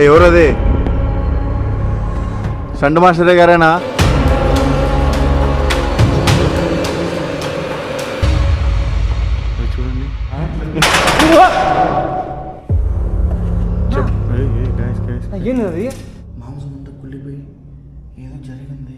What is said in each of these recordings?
ఎవరది? Stunt master గారేనా? చూడండి. ఏంది మాంసం అంతా కుళ్ళిపోయి ఏదో జరిగింది.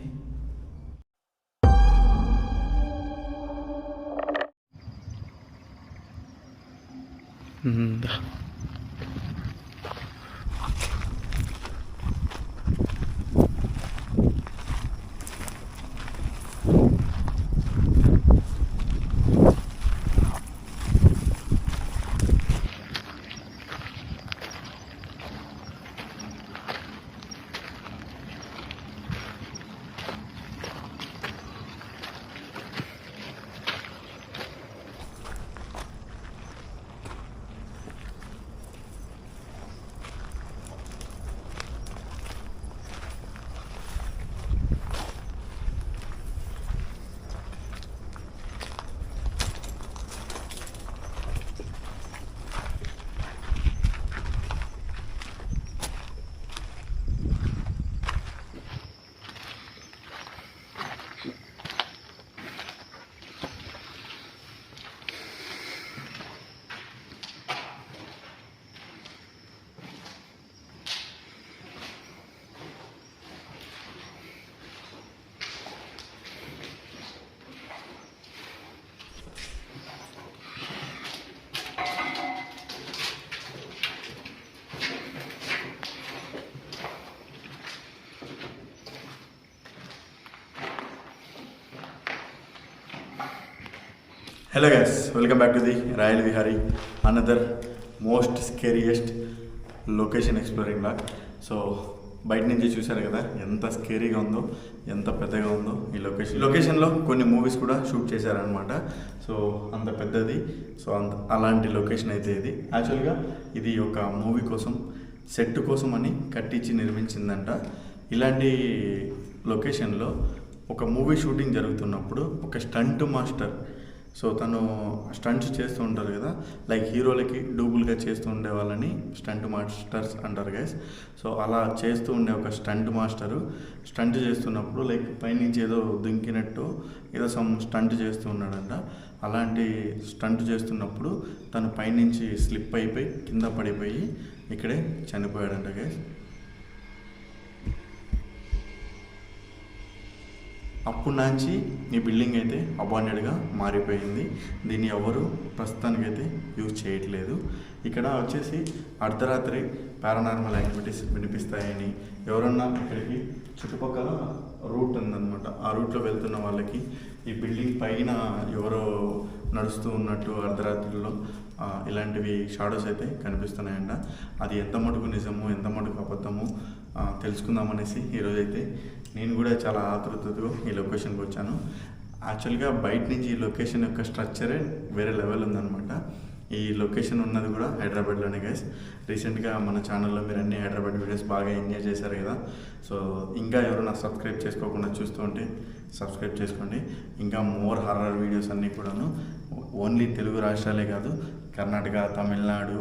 Hello guys, welcome back to the royal Vihari, another most scariest location exploring blog. So బయట నుంచి చూశారు కదా ఎంత స్కేరీగా ఉందో, ఎంత పెద్దగా ఉందో ఈ లొకేషన్లో కొన్ని మూవీస్ కూడా షూట్ చేశారనమాట. సో అంత పెద్దది. సో అలాంటి లొకేషన్ అయితే ఇది. యాక్చువల్గా ఇది ఒక మూవీ కోసం, సెట్ కోసం అని కట్టించి నిర్మించిందంట. ఇలాంటి లొకేషన్లో ఒక మూవీ షూటింగ్ జరుగుతున్నప్పుడు ఒక స్టంట్ మాస్టర్, సో తను స్టంట్స్ చేస్తూ ఉంటారు కదా, లైక్ హీరోలకి డూబుల్గా చేస్తూ ఉండే వాళ్ళని స్టంట్ మాస్టర్స్ అంటారు గైస్. సో అలా చేస్తూ ఉండే ఒక స్టంట్ మాస్టరు స్టంట్ చేస్తున్నప్పుడు లైక్ పైనుంచి ఏదో దుంకినట్టు ఏదో సమ్ స్టంట్ చేస్తూ ఉన్నాడంట. అలాంటి స్టంట్ చేస్తున్నప్పుడు తను పైనుంచి స్లిప్ అయిపోయి కింద పడిపోయి ఇక్కడే చనిపోయాడంట గైస్. అప్పటి నుంచి ఈ బిల్డింగ్ అయితే అబాండెడ్గా మారిపోయింది. దీన్ని ఎవరు ప్రస్తుతానికైతే యూజ్ చేయట్లేదు. ఇక్కడ వచ్చేసి అర్ధరాత్రి పారానార్మల్ యాక్టివిటీస్ వినిపిస్తాయని, ఎవరన్నా ఇక్కడికి చుట్టుపక్కల రూట్ ఉందన్నమాట, ఆ రూట్లో వెళ్తున్న వాళ్ళకి ఈ బిల్డింగ్ పైన ఎవరో నడుస్తూ ఉన్నట్టు అర్ధరాత్రిలో ఇలాంటివి షాడోస్ అయితే కనిపిస్తున్నాయంట. అది ఎంత మటుకు నిజమో ఎంత మటుకు అబద్ధమో తెలుసుకుందామనేసి ఈరోజైతే నేను కూడా చాలా ఆతృతతో ఈ లొకేషన్కి వచ్చాను. యాక్చువల్గా బయట నుంచి ఈ లొకేషన్ యొక్క స్ట్రక్చరే వేరే లెవెల్ ఉందన్నమాట. ఈ లొకేషన్ ఉన్నది కూడా హైదరాబాద్లోనే గైస్. రీసెంట్గా మన ఛానల్లో మీరు అన్ని హైదరాబాద్ వీడియోస్ బాగా ఎంజాయ్ చేశారు కదా. సో ఇంకా ఎవరైనా సబ్స్క్రైబ్ చేసుకోకుండా చూస్తూ ఉంటే సబ్స్క్రైబ్ చేసుకోండి. ఇంకా మోర్ హారర్ వీడియోస్ అన్నీ కూడాను ఓన్లీ తెలుగు రాష్ట్రాలే కాదు, కర్ణాటక, తమిళనాడు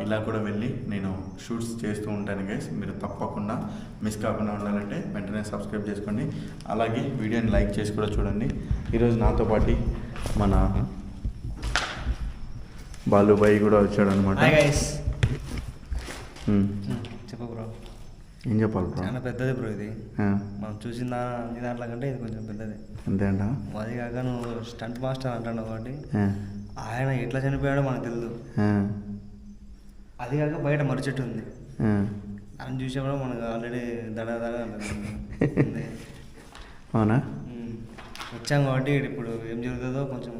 ఇలా కూడా వెళ్ళి నేను షూట్స్ చేస్తూ ఉంటాను గైస్. మీరు తప్పకుండా మిస్ కాకుండా ఉండాలంటే వెంటనే సబ్స్క్రైబ్ చేసుకోండి. అలాగే వీడియోని లైక్ చేసి కూడా చూడండి. ఈరోజు నాతో పాటు మన బాలుబాయి కూడా వచ్చాడు అనమాట. చెప్పు బ్రో. ఏం చెప్పాలి బ్రో? చాలా పెద్దది బ్రో ఇది. మనం చూసిన దాంట్లో కంటే ఇది కొంచెం పెద్దది. అంతే అంట. అది కాక నువ్వు స్టంట్ మాస్టర్ అంటావు కాబట్టి ఆయన ఎట్లా చనిపోయాడో మనకు తెలియదు. అది కాక బయట మర్రి చెట్టు ఉంది, అని చూసా కూడా మనకు ఆల్రెడీ దడ అంటుంది. అవునా? వచ్చాం కాబట్టి ఇప్పుడు ఏం జరుగుతుందో కొంచెం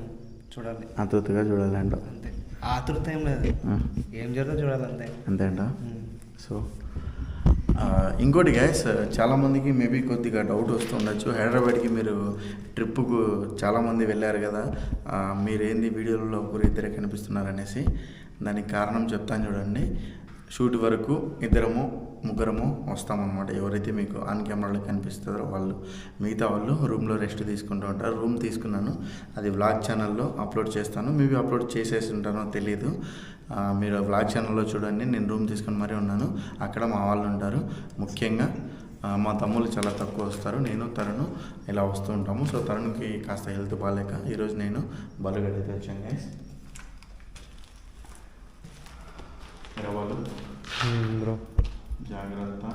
చూడాలి, ఆతృతగా చూడాలి అంట. అంతే, ఆతృత ఏం లేదు, ఏం జరుగుతుందో చూడాలి అంతే. అంతే అంట. సో ఇంకోటి గ్యాస్, చాలామందికి మేబీ కొద్దిగా డౌట్ వస్తుండొచ్చు, హైదరాబాద్కి మీరు ట్రిప్పుకు చాలామంది వెళ్ళారు కదా, మీరేంది వీడియోలలో ఒకరిద్దరే కనిపిస్తున్నారు అనేసి. దానికి కారణం చెప్తాను చూడండి. షూట్ వరకు ఇద్దరము ముగ్గురము వస్తామన్నమాట. ఎవరైతే మీకు ఆన్ కెమెరాలో కనిపిస్తారో వాళ్ళు, మిగతా వాళ్ళు రూమ్లో రెస్ట్ తీసుకుంటూ ఉంటారు. రూమ్ తీసుకున్నాను, అది వ్లాగ్ ఛానల్లో అప్లోడ్ చేస్తాను. మేబీ అప్లోడ్ చేసేసి ఉంటానో తెలియదు. మీరు వ్లాగ్ ఛానల్లో చూడండి, నేను రూమ్ తీసుకొని మరీ ఉన్నాను. అక్కడ మా వాళ్ళు ఉంటారు. ముఖ్యంగా మా తమ్ముళ్ళు చాలా తక్కువ వస్తారు. నేను తరుణ్ ఇలా వస్తూ ఉంటాము. సో తరుణ్కి కాస్త హెల్త్ బాగాలేక ఈరోజు నేను బలుగడ్డ అయితే వచ్చాను గైస్. వాళ్ళు బ్రో జాగ్రత్త.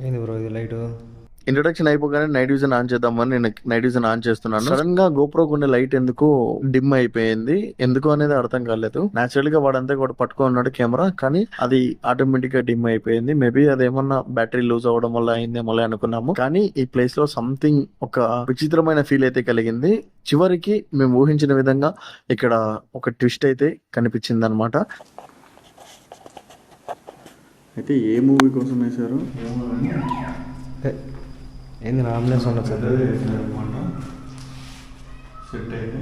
ఏంది బ్రో ఇది లైట్? ఇంట్రొడక్షన్ అయిపోగానే నైట్ విజన్ ఆన్ చేద్దామని నేను నైట్ విజన్ ఆన్ చేస్తున్నాను. సడన్ గా గోప్రోకు ఉండే లైట్ ఎందుకు డిమ్ అయిపోయింది, ఎందుకు అనేది అర్థం కాలేదు. నేచురల్ గా వాడంతా కూడా పట్టుకున్నాడు కెమెరా, కానీ అది ఆటోమేటిక్ గా డిమ్ అయిపోయింది. మేబీ అదేమన్నా బ్యాటరీ లూజ్ అవ్వడం వల్ల అయిందేమో అనుకున్నాము. కానీ ఈ ప్లేస్ లో సంథింగ్ ఒక విచిత్రమైన ఫీల్ అయితే కలిగింది. చివరికి మేము ఊహించిన విధంగా ఇక్కడ ఒక ట్విస్ట్ అయితే కనిపించింది అనమాట. అయితే ఏ మూవీ కోసం వేశారు ఏంది నా అంబులెన్స్ ఉండదు సార్ అనమాట. సెట్ అయితే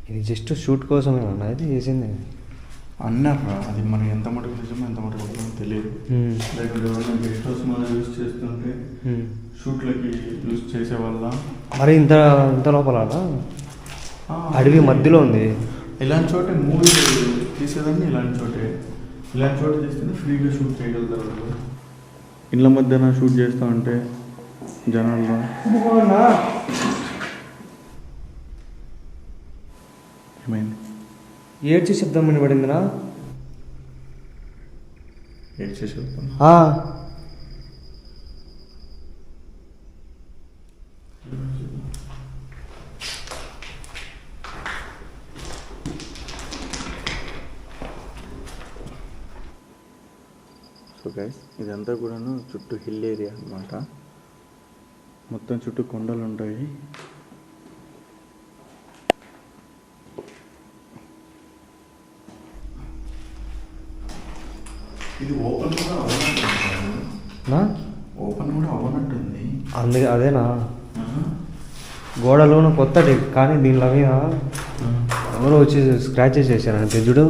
ఇది జస్ట్ షూట్ కోసమే అన్న ఇది చేసింది అన్నారా. అది మరి ఎంత మటుకు నిజమో ఎంత మటుకు అర్థమో తెలియదు. లైక్ ఎవరైనా గెస్ట్ హౌస్ మనం యూజ్ చేస్తుంటే షూట్లకి యూజ్ చేసే వల్ల మరి ఇంత లోపల అడవి మధ్యలో ఉంది. ఇలాంటి చోటే మూవీ తీసేదాన్ని, ఇలాంటి చోటే తీస్తేనే ఫ్రీగా షూట్ చేయగలుగుతారు. ఇళ్ళ మధ్యన షూట్ చేస్తూ ఉంటే జనాల్లో ఏమైంది? ఏడ్చి శబ్దం వినబడిందినా? ఏడ్చే శబ్దం? సో గైస్, ఇదంతా కూడాను చుట్టూ హిల్ ఏరియా అన్నమాట. మొత్తం చుట్టూ కొండలు ఉంటాయి. ఇది ఓపెన్ కూడా అవ్వనట్టుంది. అందుకే అదేనా గోడలోన కొత్తటి, కానీ దీనిలో మీద ఎవరో వచ్చి స్క్రాచెస్ చేశారు అంతే చూడు.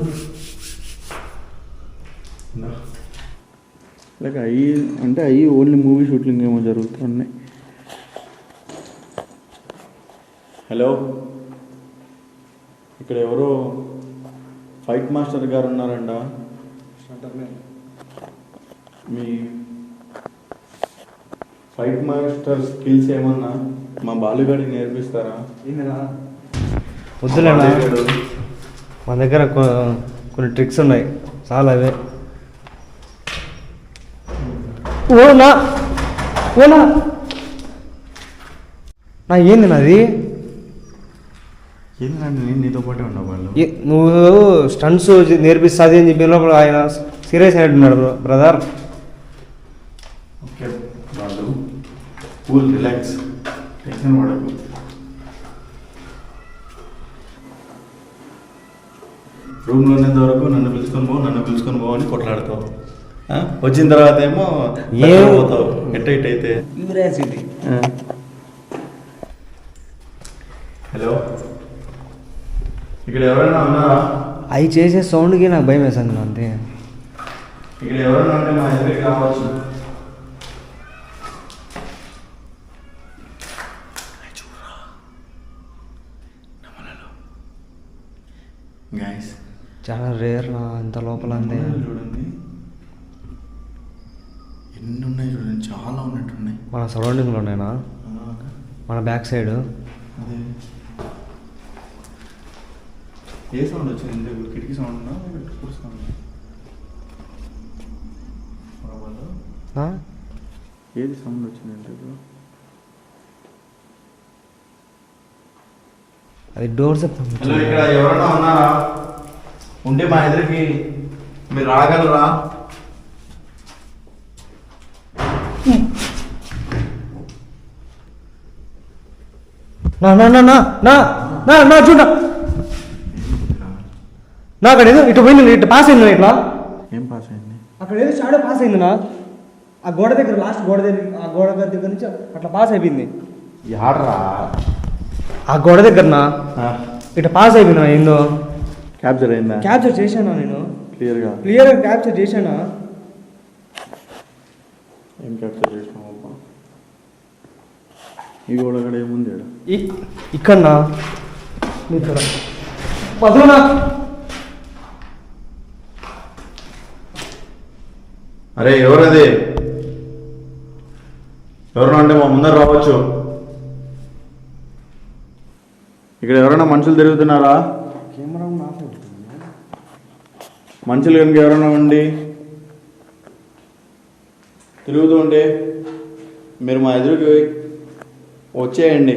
లైక్ అవి అంటే అవి ఓన్లీ మూవీ షూటింగ్ ఏమో జరుగుతున్నాయి. హలో, ఇక్కడ ఎవరో ఫైట్ మాస్టర్ గారు ఉన్నారంట. మీ ఫైట్ మాస్టర్ స్కిల్స్ ఏమన్నా మా బాలుగాడికి నేర్పిస్తారా? వద్దులేనా, మన దగ్గర కొన్ని ట్రిక్స్ ఉన్నాయి, చాలా అవే. ఓనా నా ఏంది నాది? ఏంటంటే నేను నీతో పాటే ఉండవాళ్ళు. నువ్వు స్టంట్స్ నేర్పిస్తుంది అని చెప్పి లోపల ఆయన సీరియస్ అయినట్టున్నాడు బ్రదర్. ఓకే వాళ్ళు కూల్, రిలాక్స్, టెన్షన్ పడకు. రూమ్లో ఉన్నంత వరకు నన్ను పిలుచుకొని పో అని కొట్లాడతావు. వచ్చిన తర్వాత ఏమో పోతావు ఎట్ అయితే. హలో, ఇక్కడ ఎవరైనా ఉన్నారా? అవి చేసే సౌండ్కి నాకు భయం వేసింది అంతే. ఇక్కడ ఎవరైనా ఉంటే మా ఎదురుకి రావచ్చు. గైస్, చాలా రేర్ నా ఇంత లోపల అంతే. చూడండి ఎన్ని ఉన్నాయి, చూడండి చాలా ఉన్నట్టున్నాయి. మన సరౌండింగ్లో ఉన్నాయినా, మన బ్యాక్ సైడ్. అదే ఏ సౌండ్ వచ్చింది? కిటికీ సౌండ్ ఉన్నా సౌండ్? ఏది సౌండ్ వచ్చిందంటే అది డోర్స్. హలో, ఇక్కడ ఎవరన్నా ఉన్నారా? ఉంటే మా ఎదురుకి మీరు రాగలరా? నా నా నా నా నా నా చూడ నా అక్కడ ఏదో ఇటు పోయింది, ఇటు పాస్ అయింది. ఇట్లా ఏం పాస్ అయింది? అక్కడ ఏదో షాడో పాస్ అయింది నా, ఆ గోడ దగ్గర, లాస్ట్ గోడ దగ్గర, ఆ గోడ దగ్గర నుంచి అట్లా పాస్ అయిపోయింది. యాడ్రా? ఆ గోడ దగ్గరనా ఇట్లా పాస్ అయిపోయినా. ఏందో క్యాప్చర్ అయిందా? క్యాప్చర్ చేశానా నేను? క్లియర్గా క్యాప్చర్ చేశానా? ఏం క్యాప్చర్ చేసినావమ్మా? ఈ గోడ అక్కడ ఏముంది? ఇక్కడనా ఇక్కడ మధునా అరే ఎవరది? ఎవరన్నా అంటే మా ముందర రావచ్చు. ఇక్కడ ఎవరైనా మనుషులు తిరుగుతున్నారా? కెమెరా మనుషులు కనుక ఎవరైనా ఉండి తిరుగుతూ ఉంటే మీరు మా ఎదురుకి వచ్చేయండి.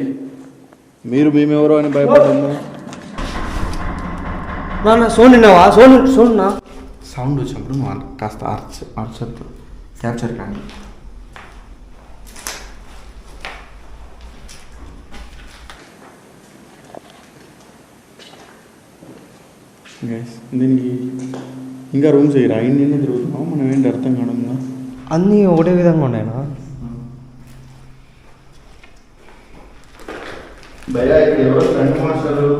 మీరు మేమెవరో అని భయపడుతుంది. నా సోన్ విన్నావా? సోన్ నా సౌండ్ వచ్చినప్పుడు నువ్వు కాస్త ఆర్చర్ క్యాప్చర్ కానీ. దీనికి ఇంకా రూమ్స్ అయ్యి రాయిండి తిరుగుతున్నాం. మనం ఏంటి అర్థం కావడంగా అన్నీ ఒకటే విధంగా ఉన్నాయనా? భయ్యా ఇక్కడ ఎవరో స్టంట్ మాస్టర్లు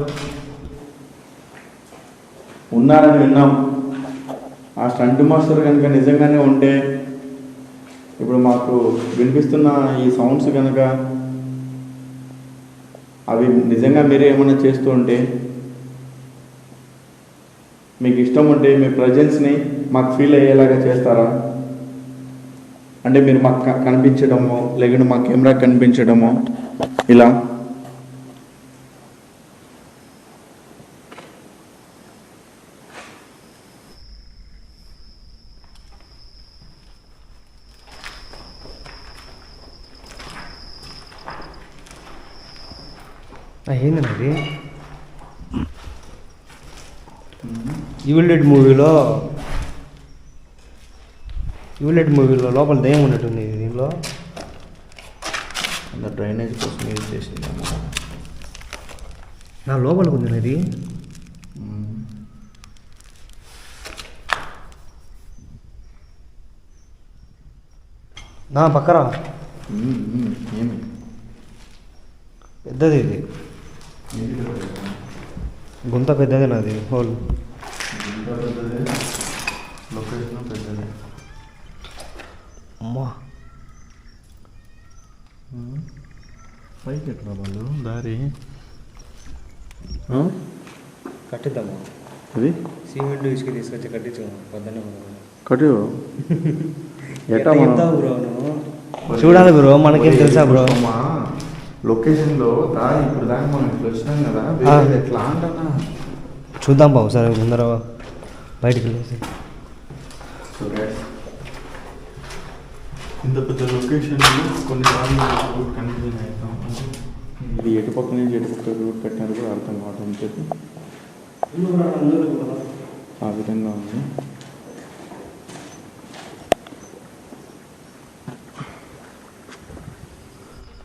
ఉన్నారని విన్నాం. ఆ స్టంట్ మాస్టర్ కనుక నిజంగానే ఉంటే ఇప్పుడు మాకు వినిపిస్తున్న ఈ సౌండ్స్ కనుక అవి నిజంగా మీరే ఏమైనా చేస్తూ ఉంటే, మీకు ఇష్టం ఉంటే మీ ప్రజెన్స్ని మాకు ఫీల్ అయ్యేలాగా చేస్తారా? అంటే మీరు మాకు కనిపించడమో లేకుంటే మా కెమెరా కనిపించడమో ఇలా. ఏంటండి అది? ఈవిల్ డెడ్ మూవీలో లోపల దయ్యం ఉన్నట్టుంది. దీనిలో డ్రైనేజ్ కోసం యూజ్ చేసిందేమో. నా లోపలికి ఉంది అది. నా పక్కరా ఏమి పెద్దది ఇది, గుంత పెద్దదే నాది. హోల్ లొకేషన్ పెద్దది. అమ్మా పైకి ఎట్లా వాళ్ళు దారి కట్టిద్దామా? అది సిమెంట్ ఇసుక తీసుకొచ్చి కట్టించు పొద్దున్నే. కట్టు ఎట్లా బ్రో నువ్వు చూడాలి బ్రో, మనకేం తెలుసా బ్రో? మా లొకేషన్లో దారి ఇప్పుడు దాకా మనం ఇట్లా వచ్చినాం కదా, ఎట్లా అంటన్నా చూద్దాం బాబు. సరే ముందర బయటికి వెళ్ళేసి. ఇంత పెద్ద లొకేషన్లో కొన్నిసార్లు కన్ఫ్యూజన్ అవుతాం. ఇది ఎటుపక్క నుంచి ఎటుపక్క రూట్ పెట్టినారు కూడా అర్థం కావడం చెప్పి ఆ విధంగా ఉంది.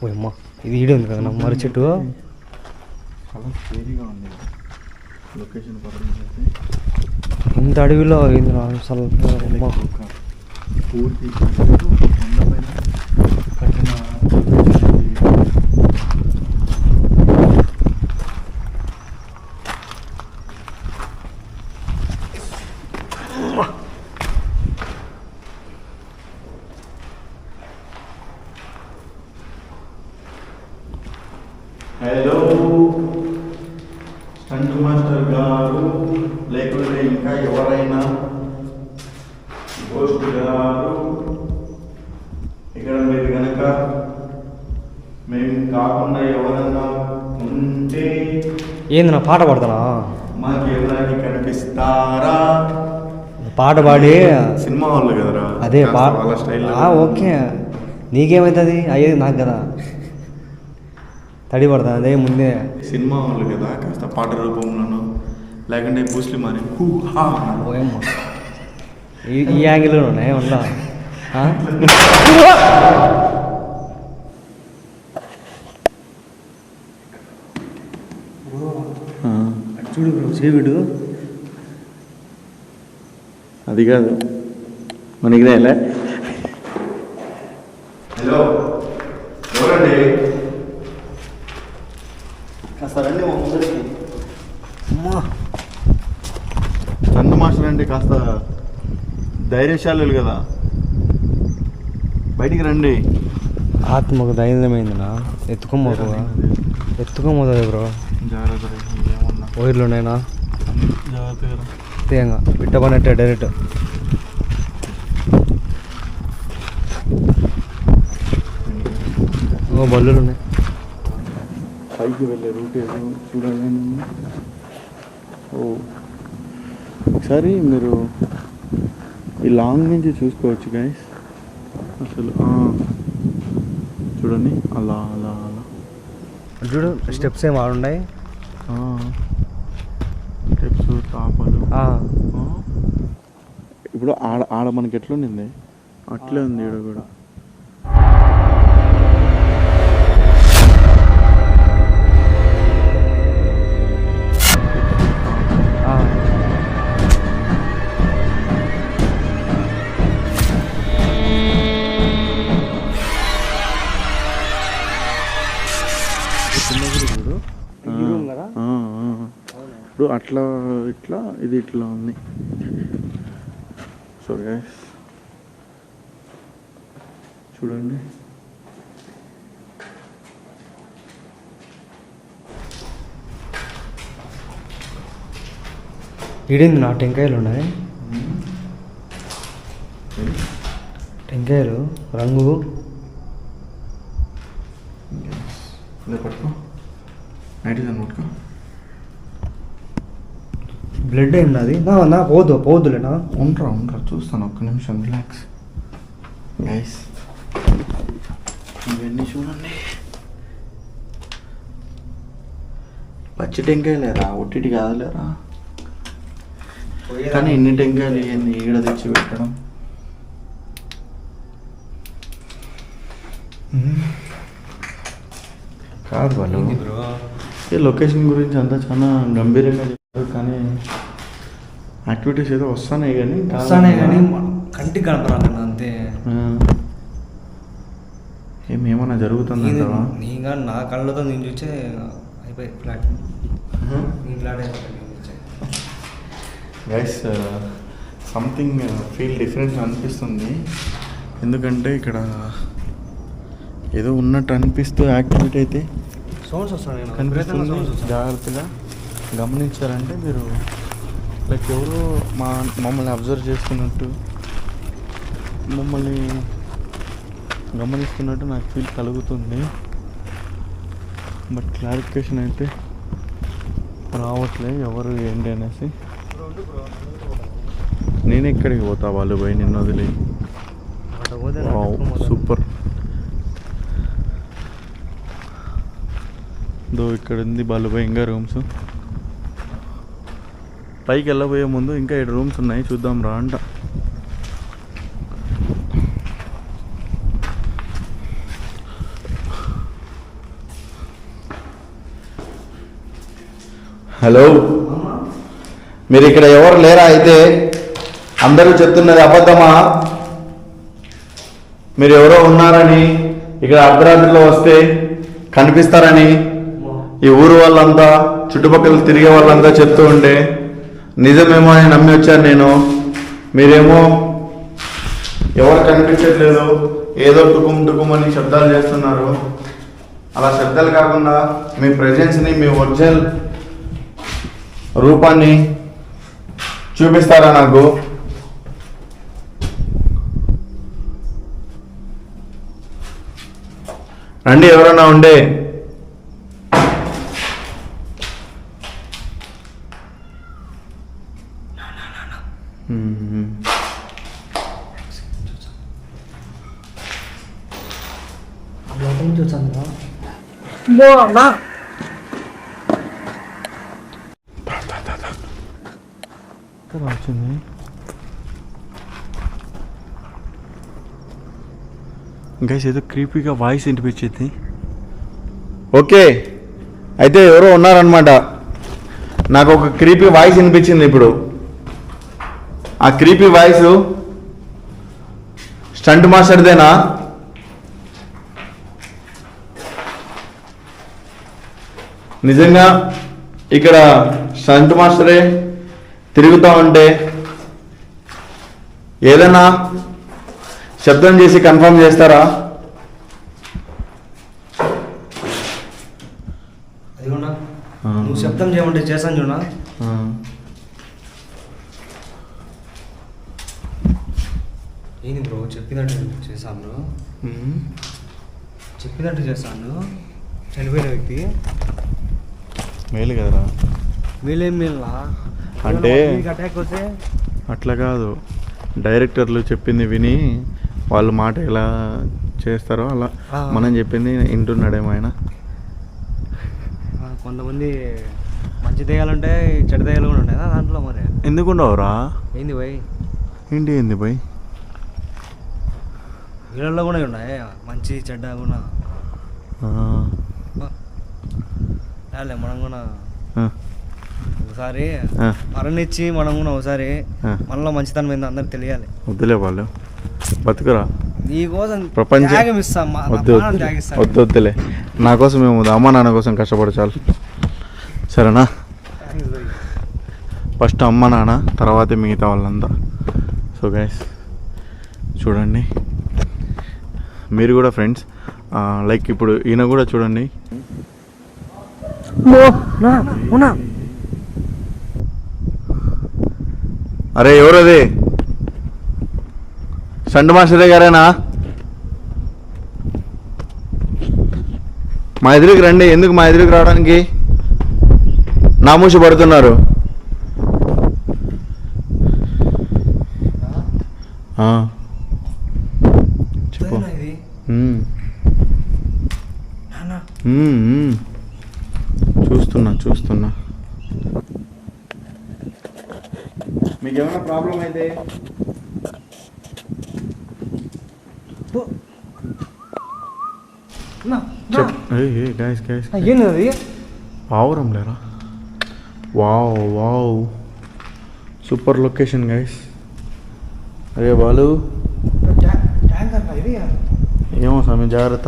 ఓ అమ్మా, ఇది ఈడే ఉంది కదా మర్రి చెట్టు. చాలా స్కేరీగా ఉంది లొకేషన్ పరంగా అయితే. ఇంత అడవిలో అసలు అమ్మా పూర్తి కట్టిన హలో స్టంట్ మాస్టర్ గారు, లేకుంటే ఇంకా ఎవరైనా గోస్ట్ గారు, ఇక్కడ మీరు కనుక మేము కాకుండా ఎవరన్నా ఉంటే ఏంది నా పాట పాడతానా? మాకు ఎవరికి కనిపిస్తారా? పాట పాడి సినిమా వాళ్ళు కదరా, అదే వాళ్ళ స్టైల్. ఓకే, నీకేమవుతుంది అయ్యేది నాకు కదా, తడి పడతా అదే ముందే. సినిమా వాళ్ళు కదా, కాస్త పాట రూపంలోనూ లేకుంటే పూస్లీ మరి ఓయమ్మా ఈ యాంగిల్లో ఉన్నాయి ఉందా? చూడు బ్రో, చేవిడు అది కాదు మనకి. హలో ఎవరండి? కాస్త రండి మా ముందరికి. స్టంట్ మాస్టర్ అంటే కాస్త ధైర్యశాలులు కదా. బయటికి రండి. ఆత్మకు ధైర్యమైందినా ఎత్తుకోమోతుంది బ్రో. జాగ్రత్త ఏమన్నా వైర్లు ఉన్నాయినా జాగ్రత్తగా తేంగా పిట్ట పనట్టే డైరెక్ట్. బల్లులు ఉన్నాయి. పైకి వెళ్ళే రూట్ ఏదో చూడాలి. ఓ ఒకసారి మీరు ఈ లాంగ్ నుంచి చూసుకోవచ్చు గైస్. అసలు చూడండి అలా అలా అలా చూడు స్టెప్స్ ఏమి ఆడున్నాయి. స్టెప్స్ తాపలు. ఇప్పుడు ఆడ మనకి ఎట్లుండింది అట్లే ఉంది ఈడ కూడా. ఇప్పుడు అట్లా ఇట్లా ఇది ఇట్లా ఉంది. సో గైస్ చూడండి. ఈడింది నా టెంకాయలు ఉన్నాయి. టెంకాయలు రంగు పట్టుకో నైట్ పట్టుకో. బ్లడ్ ఏమిన్నది నా పోదులేనా. ఉండరా చూస్తాను ఒక్క నిమిషం రిలాక్స్. గైస్ ఇవన్నీ చూడండి. పచ్చి టెంకాయ లేరా ఒట్టిటి కాదులేరా. కానీ ఎన్ని టెంకాయలు ఇవన్నీ ఈడ తెచ్చి పెట్టడం. కాదు వాళ్ళు ఈ లొకేషన్ గురించి అంతా చాలా గంభీరంగా చెప్పారు. కానీ యాక్టివిటీస్ ఏదో వస్తున్నాయి కానీ కంటికి కనపరాలి అంతే. ఏమన్నా జరుగుతుందంటావా? నీగా నా కళ్ళతో నేను చూసే అయిపోయి ఫ్లాట్ నీ ఫ్లాట్ అయిపోయి. గైస్ సంథింగ్ ఫీల్ డిఫరెంట్ అనిపిస్తుంది. ఎందుకంటే ఇక్కడ ఏదో ఉన్నట్టు అనిపిస్తూ యాక్టివిటీ అయితే సౌండ్స్ వస్తాయి కనిపిస్తుంది. జాగ్రత్తగా గమనించారంటే మీరు లైక్ ఎవరో మమ్మల్ని అబ్జర్వ్ చేస్తున్నట్టు, మమ్మల్ని గమనిస్తున్నట్టు నాకు ఫీల్ కలుగుతుంది. బట్ క్లారిఫికేషన్ అయితే రావట్లేదు ఎవరు ఏంటి అనేసి. నేను ఎక్కడికి పోతా వాళ్ళు పోయి నిన్ను వదిలి. సూపర్ ఇక్కడ ఉంది బాలుబాయ్ ఇంకా రూమ్స్. పైకి వెళ్ళబోయే ముందు ఇంకా 7 రూమ్స్ ఉన్నాయి చూద్దాం రా అంట. హలో, మీరు ఇక్కడ ఎవరు లేరా? అయితే అందరూ చెప్తున్నది అబద్ధమా? మీరు ఎవరో ఉన్నారని, ఇక్కడ అర్ధరాత్రిలో వస్తే కనిపిస్తారని ఈ ఊరు వాళ్ళంతా, చుట్టుపక్కల తిరిగే వాళ్ళంతా చెప్తూ ఉంటే నిజమేమో అని నమ్మి వచ్చాను నేను. మీరేమో ఎవరు కనిపించట్లేదు, ఏదో టుకుమ్ టుకుమ్ అని శబ్దాలు చేస్తున్నారు. అలా శబ్దాలు కాకుండా మీ ప్రెజెన్స్ని, మీ ఒరిజినల్ రూపాన్ని చూపిస్తారా నాకు? రండి ఎవరన్నా ఉండే. వచ్చింది గైస్, ఏదో క్రీపీగా వాయిస్ వినిపించింది. ఓకే, అయితే ఎవరో ఉన్నారనమాట. నాకు ఒక క్రీపీ వాయిస్ వినిపించింది ఇప్పుడు. ఆ క్రీపీ వాయిస్ స్టంట్ మాస్టర్దేనా? నిజంగా ఇక్కడ స్టంట్ మాస్టరే తిరుగుతూ ఉంటే ఏదైనా శబ్దం చేసి కన్ఫర్మ్ చేస్తారా? అది కూడా నువ్వు శబ్దం చేయమంటే చేశాను చూడా. ఏంది బ్రో చెప్పినట్టు చేశాను బ్రో, చెప్పినట్టు చేశాను. చనిపోయిన వ్యక్తి మేలు కదరా. వీళ్ళేం మేలా అంటే అటాక్ వస్తే అట్లా కాదు, డైరెక్టర్లు చెప్పింది విని వాళ్ళ మాట ఎలా చేస్తారో అలా మనం చెప్పింది వింటున్నాడేమో ఆయన. కొంతమంది మంచి దెయ్యాలుంటే చెడ్డ దెయ్యాలు కూడా ఉంటాయి దాంట్లో. మరి ఎందుకు ఉండవురా? ఏంది భయ్? ఏంటి భయ్? వీళ్ళల్లో కూడా ఉన్నాయి మంచి చెడ్డ కూడా. మనం కూడా ఒకసారి మరణించి మనం కూడా ఒకసారి మనలో మంచితనం ఏందో అందరికి తెలియాలి. వద్దులే వాళ్ళు బతుకురా నీకోసం ప్రపంచం వద్దులే. నా కోసం మేము అమ్మ నాన్న కోసం కష్టపడు చాలు, సరేనా? ఫస్ట్ అమ్మ నాన్న, తర్వాతే మిగతా వాళ్ళంతా. సో గైస్ చూడండి మీరు కూడా ఫ్రెండ్స్, లైక్ ఇప్పుడు ఈయన కూడా చూడండి. అరే ఎవరది? సండు మాస్టర్ గారేనా? మా ఎదురుకి రండి. ఎందుకు మా ఎదురుకి రావడానికి నామూసి పడుతున్నారు? చెప్పు. చూస్తున్నా. మీకేమైనా ప్రాబ్లం అయితే ఏంది పావురం లేరా? Wow super location guys. అరే బాలు ఏమో స్వామి, జాగ్రత్త,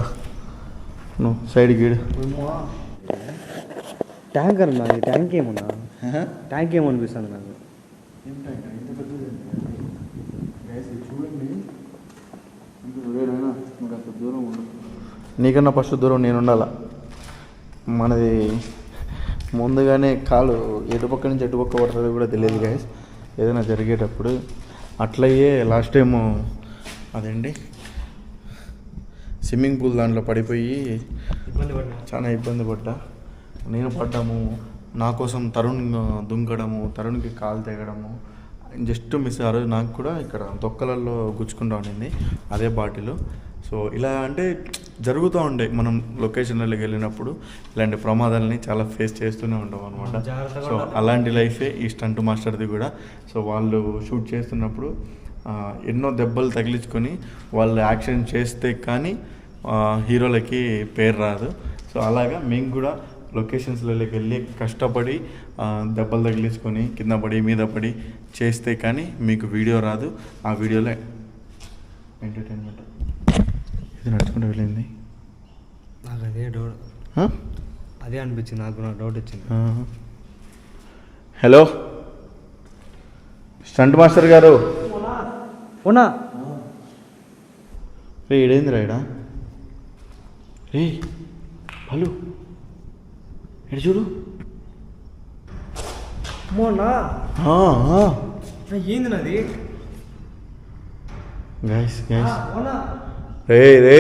నువ్వు సైడ్ గీడు. ట్యాంకర్ నా ట్యాంక్ ఏమన్నా, ట్యాంక్ ఏమనిపిస్తుంది నాకు. నీకన్నా ఫస్ట్ దూరం నేను ఉండాలా. మనది ముందుగానే కాలు ఎటుపక్క నుంచి ఎటుపక్క పడుతుంది కూడా తెలియదు గైస్ ఏదైనా జరిగేటప్పుడు. అట్లయ్యే లాస్ట్ టైము అదండి స్విమ్మింగ్ పూల్ దాంట్లో పడిపోయి చాలా ఇబ్బంది పడ్డా. నేను పడ్డాము, నా కోసం తరుణ్ దుంకడము, తరుణ్కి కాలు తెగడము, జస్ట్ మిస్. ఆ రోజు నాకు కూడా ఇక్కడ తొక్కలలో గుచ్చుకుంటా ఉండింది అదే బాటిల్. సో ఇలా అంటే జరుగుతూ ఉండే, మనం లొకేషన్లకి వెళ్ళినప్పుడు ఇలాంటి ప్రమాదాలని చాలా ఫేస్ చేస్తూనే ఉంటాం అనమాట. సో అలాంటి లైఫే ఈ స్టంట్ మాస్టర్ది కూడా. సో వాళ్ళు షూట్ చేస్తున్నప్పుడు ఎన్నో దెబ్బలు తగిలించుకొని వాళ్ళు యాక్షన్ చేస్తే కానీ హీరోలకి పేరు రాదు. సో అలాగా మేము కూడా లొకేషన్స్లలోకి వెళ్ళి కష్టపడి దెబ్బలు తగిలించుకొని కింద పడి మీద పడి చేస్తే కానీ మీకు వీడియో రాదు. ఆ వీడియోలో ఎంటర్టైన్మెంట్. ఇది నడుచుకుంటూ వెళ్ళింది నాకు అదే డౌట్, అదే అనిపించింది నాకు, నా డౌట్ వచ్చింది. హలో స్టంట్ మాస్టర్ గారు, ఉన్నా రే ఏడైంది రాయడా? రే హలో ఎడు చూడు. ఏంది నాది? గైస్ రే రే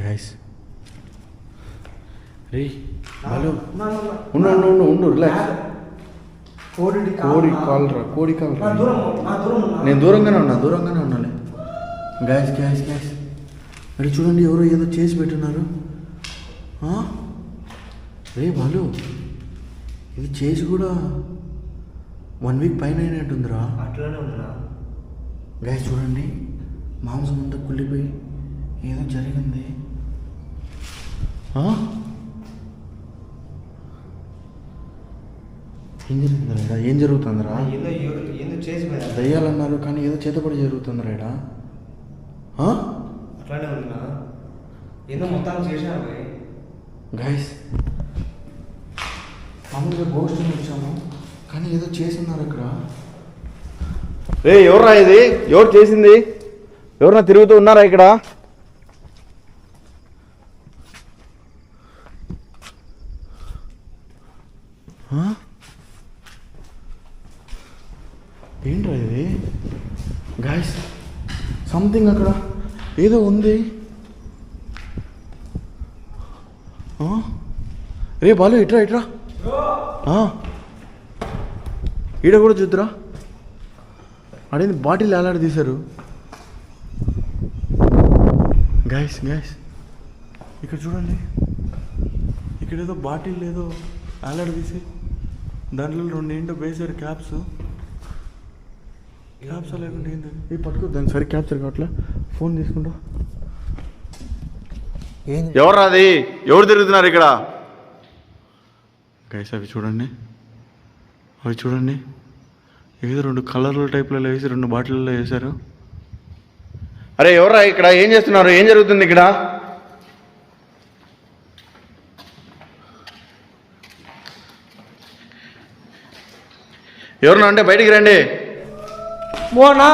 గైస్ రే హలో ఉండు రిలాక్స్. కోడి కాలరా. నేను దూరంగానే ఉన్నాను. గ్యాస్ అది చూడండి, ఎవరో ఏదో చేసి పెట్టున్నారు. రే బాలు, ఇది చేసి కూడా 1 వీక్ పైన అయినట్టుందిరా. అట్లానే ఉందిరా గ్యాస్ చూడండి, మాంసం అంతా కుళ్ళిపోయి ఏదో జరిగింది. ఏం జరుగుతుందిరా? దయ్యాలన్నారు కానీ ఏదో చేతపడి జరుగుతుందిరా ఈడ. అట్లానే ఉందిరా, ఏదో మొత్తం చేశారు గైస్. యాక్చువల్గా గోస్ట్ వచ్చాము, కానీ ఏదో చేస్తున్నారు ఇక్కడ. ఎవర్రా ఇది? ఎవరు చేసింది? ఎవరన్నా తిరుగుతూ ఉన్నారా ఇక్కడ? ఏంట్రా ఇది గాయస్? సంథింగ్ అక్కడ ఏదో ఉంది. రే బాలు ఇట్రా ఇట్రా, ఈడ కూడా చూద్దురా. అడేది బాటిల్ ఎలాడ తీశారు గాయస్. గాయస్ ఇక్కడ చూడండి, ఇక్కడ ఏదో బాటిల్ ఏదో ఎలాడ తీసి దాంట్లో 2 ఏంటో వేసారు క్యాప్స్ లేకుండా ఏంటి ఏ పట్టుకో దాన్ని సరి క్యాప్చర్ కావట్లే. ఫోన్ తీసుకుంటా. ఎవరు అది? ఎవరు తిరుగుతున్నారు ఇక్కడ? గైస్ అవి చూడండి, ఏదో 2 కలర్ల టైప్లలో వేసి 2 బాటిల్లో వేశారు. అరే ఎవర్రా ఇక్కడ? ఏం చేస్తున్నారు? ఏం జరుగుతుంది ఇక్కడ? ఎవరన్నా అంటే బయటికి రండి. మోనా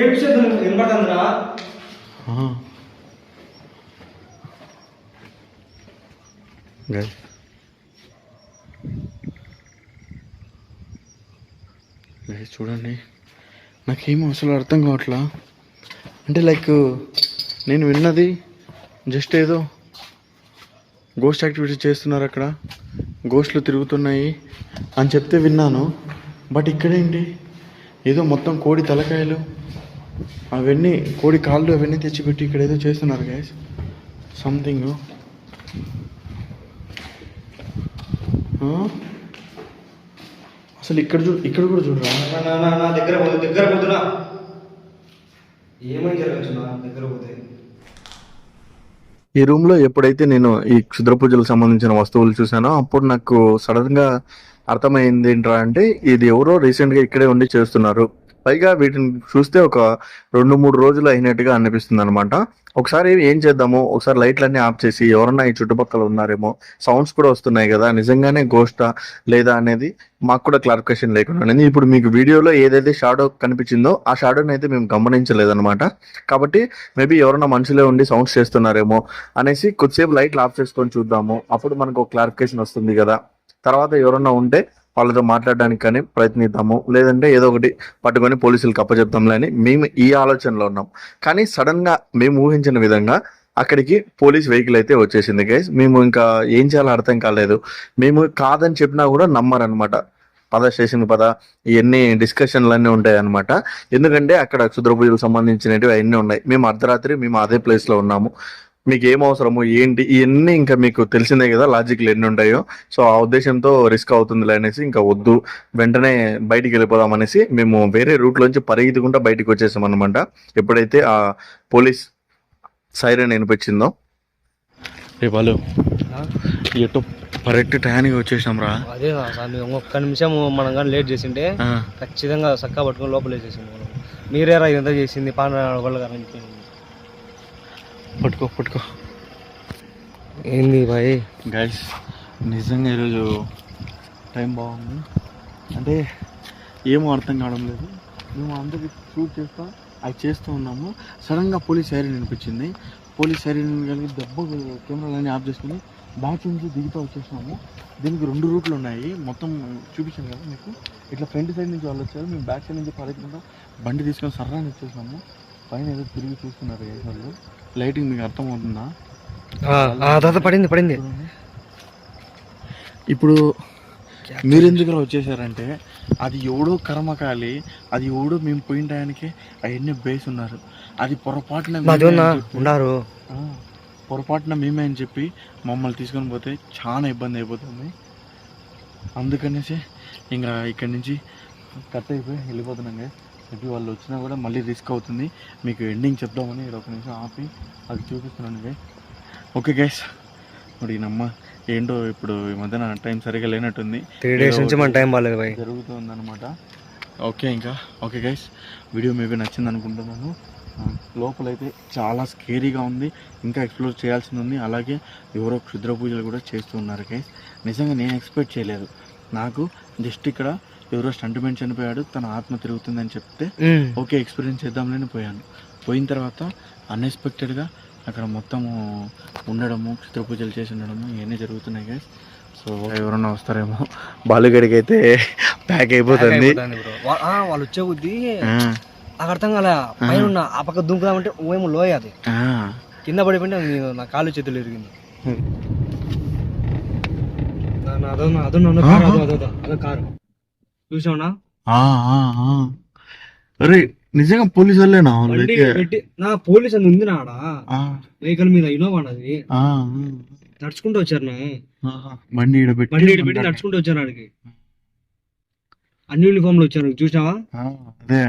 ఏడు వినపడుతుందిరా. గైస్ చూడండి, నాకేమో అసలు అర్థం కావట్లా. అంటే లైక్ నేను విన్నది జస్ట్ ఏదో గోస్ట్ యాక్టివిటీస్ చేస్తున్నారు అక్కడ, గోస్ట్లు తిరుగుతున్నాయి అని చెప్తే విన్నాను. బట్ ఇక్కడేంటి ఏదో మొత్తం కోడి తలకాయలు అవన్నీ, కోడి కాళ్ళు అవన్నీ తెచ్చిపెట్టి ఇక్కడ ఏదో చేస్తున్నారు గైస్ సంథింగ్. అసలు ఇక్కడ కూడా చూడరా. దగ్గర పోతున్నా ఏమని జరగచ్చు నా దగ్గర పోతే. ఈ రూమ్లో ఎప్పుడైతే నేను ఈ క్షుద్ర పూజలకు సంబంధించిన వస్తువులు చూసానో అప్పుడు నాకు సడన్గా అర్థమైంది ఏంట్రా అంటే ఇది ఎవరో రీసెంట్గా ఇక్కడే ఉండి చేస్తున్నారు. పైగా వీటిని చూస్తే ఒక 2-3 రోజులు అయినట్టుగా అనిపిస్తుంది అనమాట. ఒకసారి ఏం చేద్దాము, ఒకసారి లైట్లన్నీ ఆఫ్ చేసి ఎవరన్నా ఈ చుట్టుపక్కల ఉన్నారేమో, సౌండ్స్ కూడా వస్తున్నాయి కదా, నిజంగానే గోస్టా లేదా అనేది మాకు కూడా క్లారిఫికేషన్ లేకుండా. ఇప్పుడు మీకు వీడియోలో ఏదైతే షాడో కనిపించిందో ఆ షాడోని అయితే మేము గమనించలేదన్నమాట. కాబట్టి మేబీ ఎవరన్నా మనుషులే ఉండి సౌండ్స్ చేస్తున్నారేమో అనేసి కొద్దిసేపు లైట్లు ఆఫ్ చేసుకొని చూద్దాము, అప్పుడు మనకు ఒక క్లారిఫికేషన్ వస్తుంది కదా. తర్వాత ఎవరన్నా ఉంటే వాళ్ళతో మాట్లాడడానికి కానీ ప్రయత్నిద్దాము, లేదంటే ఏదో ఒకటి పట్టుకొని పోలీసులకు అప్పచెప్తాంలే అని మేము ఈ ఆలోచనలో ఉన్నాం. కానీ సడన్గా మేము ఊహించిన విధంగా అక్కడికి పోలీస్ వెహికల్ అయితే వచ్చేసింది గైస్. మేము ఇంకా ఏం చేయాలో అర్థం కాలేదు. మేము కాదని చెప్పినా కూడా నమ్మరనమాట. పద స్టేషన్ పద, ఇవన్నీ డిస్కషన్లు అన్నీ ఉంటాయి అనమాట. ఎందుకంటే అక్కడ క్షుద్ర పూజలకు సంబంధించినవి అవన్నీ ఉన్నాయి. మేము అర్ధరాత్రి మేము అదే ప్లేస్లో ఉన్నాము. మీకు ఏం అవసరము ఏంటి ఇవన్నీ ఇంకా మీకు తెలిసిందే కదా, లాజిక్లు ఎన్ని ఉంటాయో. సో ఆ ఉద్దేశంతో రిస్క్ అవుతుందిలే అనేసి ఇంకా వద్దు, వెంటనే బయటికి వెళ్ళిపోదాం అనేసి మేము వేరే రూట్లోంచి పరిగెత్తుకుంటా బయటికి వచ్చేసాం అనమాట. ఎప్పుడైతే ఆ పోలీస్ సైరన్ వినిపించిందో. వాళ్ళు ఎటో కరెక్ట్ టైంకి వచ్చేసాం రా. అదే ఒక్క నిమిషం మనం కానీ లేట్ చేసింటే ఖచ్చితంగా చక్కా పట్టుకొని లోపల వేసేసింది. మనం మీరేరా ఇదంతా చేసింది వాళ్ళు కానీ పట్టుకో ఏంది బాయ్. గైస్ నిజంగా ఈరోజు టైం బాగుంది, అంటే ఏమో అర్థం కావడం లేదు. మేము అందరికి షూట్ చేస్తూ ఉన్నాము. సడన్గా పోలీస్ సైరన్ వినిపించింది. పోలీస్ సైరన్ కలిగి దెబ్బ కెమెరాలన్నీ ఆఫ్ చేసుకుని బ్యాక్ నుంచి దిగుతూ వచ్చేసినాము. దీనికి 2 రూట్లు ఉన్నాయి, మొత్తం చూపించాను కదా మీకు. ఇట్లా ఫ్రంట్ సైడ్ నుంచి వాళ్ళు వచ్చారు, మేము బ్యాక్ సైడ్ నుంచి పరిగెత్తుకుంటాం బండి తీసుకొని సర్రాన్ని వచ్చేసినాము. పైన ఏదో తిరిగి చూస్తున్నారు వాళ్ళు. లైటింగ్ మీకు అర్థమవుతుందా? పడింది. ఇప్పుడు మీరెందుకు వచ్చేసారంటే అది ఎవడో కర్మకాలి, అది ఎవడో మేము పోయిన టయానికి అవన్నీ బేస్ ఉన్నారు. అది పొరపాటున మేమే అని చెప్పి మమ్మల్ని తీసుకొని పోతే చాలా ఇబ్బంది అయిపోతుంది. అందుకనేసి ఇంకా ఇక్కడి నుంచి కట్ అయిపోయి వెళ్ళిపోతున్నాం. మేబీ వాళ్ళు వచ్చినా కూడా మళ్ళీ రిస్క్ అవుతుంది. మీకు ఎండింగ్ చెప్దామని ఒక నిమిషం ఆపి అది చూపిస్తున్నాను. ఓకే గైస్, మరి నమ్మ ఏంటో ఇప్పుడు ఈ మధ్యన టైం సరిగా లేనట్టుంది. 3 days నుంచి మన టైం బాగాలేదు జరుగుతుంది అనమాట. ఓకే గైస్, వీడియో మేబీ నచ్చింది అనుకుంటున్నాను. లోపలైతే చాలా స్కేరీగా ఉంది, ఇంకా ఎక్స్ప్లోర్ చేయాల్సింది ఉంది. అలాగే ఎవరో క్షుద్ర పూజలు కూడా చేస్తూ ఉన్నారు గైస్. నిజంగా నేను ఎక్స్పెక్ట్ చేయలేదు. నాకు జస్ట్ ఇక్కడ ఎవరో స్టంట్మెంట్ చనిపోయాడు, తన ఆత్మ తిరుగుతుందని చెప్తే ఓకే ఎక్స్పీరియన్స్ చేద్దాంలేని పోయాను. పోయిన తర్వాత అన్ఎక్స్పెక్టెడ్గా అక్కడ మొత్తము ఉండడము, క్షుద్ర పూజలు చేసి ఉండడము ఇవన్నీ జరుగుతున్నాయి గైస్. సో ఎవరన్నా వస్తారేమో. బాలుగడికి అయితే ప్యాక్ అయిపోతుంది. వాళ్ళు వచ్చే కొద్దీ నాకు అర్థం కాలే, పైన ఉన్న ఆ పక్క దుంకుదామంటే ఏమో లోయ అది కింద పడిపోయింటే నా కాలు చేతులు ఎరిగింది. అదో కారు చూసావునా? అరే నిజంగా పోలీసు వాళ్ళేనా? నా పోలీస్ అని ఉంది నాడ వెహికల్ మీద ఇన్నోవా అది నడుచుకుంటూ వచ్చారు నా బండి పెట్టి నడుచుకుంటూ వచ్చారు ఆడికి. అన్ని యూనిఫామ్ లో వచ్చారు చూసావా? అదే